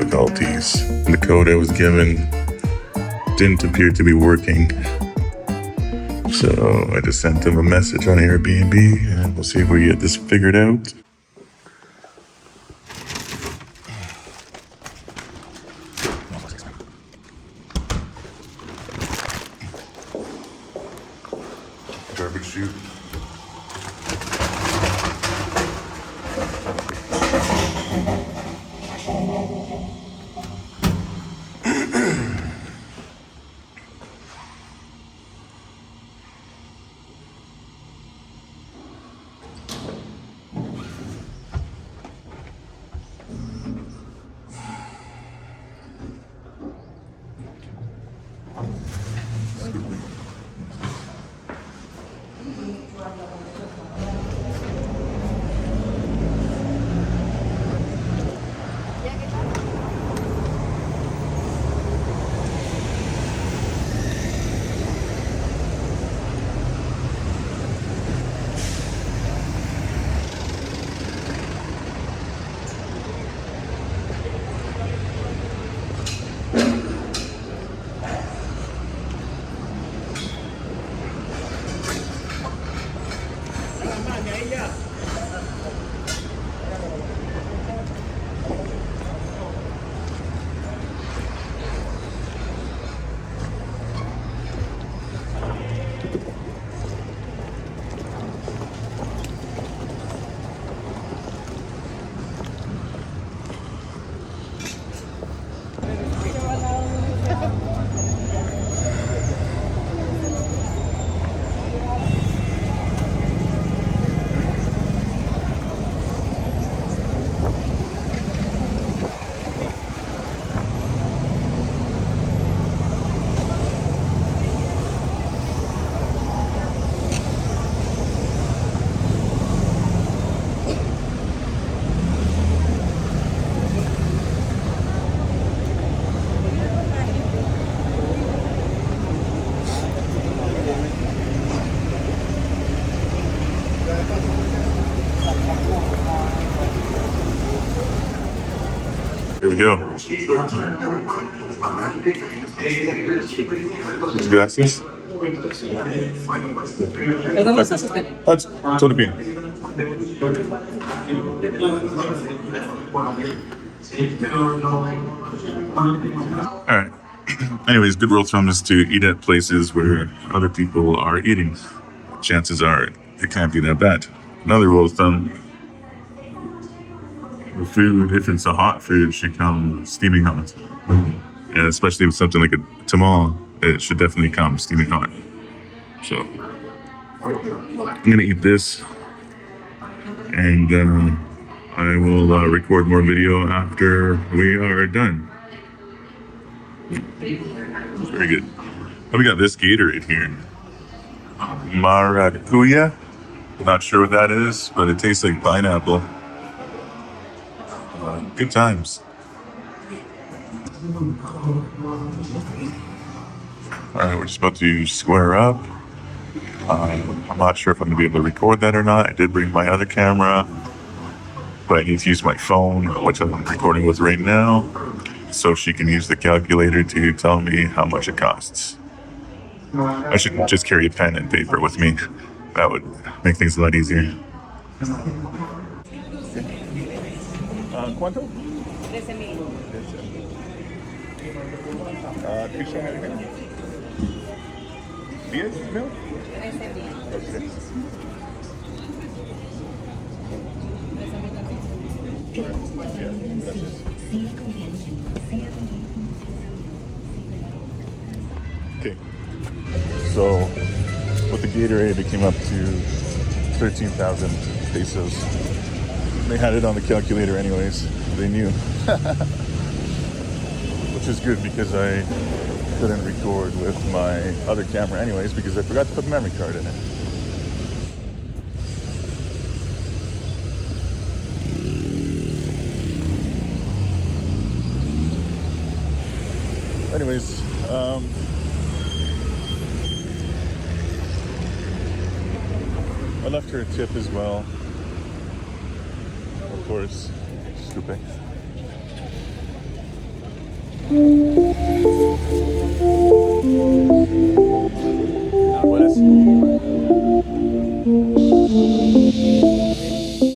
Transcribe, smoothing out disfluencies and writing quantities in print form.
difficulties. The code I was given didn't appear to be working. So I just sent them a message on Airbnb and we'll see if we get this figured out. Garbage chute. Here we go. Gracias. Todo bien. All right. Anyways, good rule of thumb is to eat at places where other people are eating. Chances are it can't be that bad. Another rule of thumb: the food, if it's a hot food, should come steaming hot. And especially with something like a tamal, it should definitely come steaming hot. So I'm gonna eat this, and I will record more video after we are done. Very good. Oh, we got this Gatorade here. Maracuya. Not sure what that is, but it tastes like pineapple. Good times. Alright, we're just about to square up. I'm not sure if I'm going to be able to record that or not. I did bring my other camera, but I need to use my phone, which I'm recording with right now, so she can use the calculator to tell me how much it costs. I should just carry a pen and paper with me. That would make things a lot easier. ¿Cuánto? 13,000. ¿10 mil? 13,000. Okay. So with the Gatorade, it came up to 13,000 pesos. They had it on the calculator anyways. They knew. Which is good because I couldn't record with my other camera anyways because I forgot to put the memory card in it. Anyways, I left her a tip as well. Of course, stupid.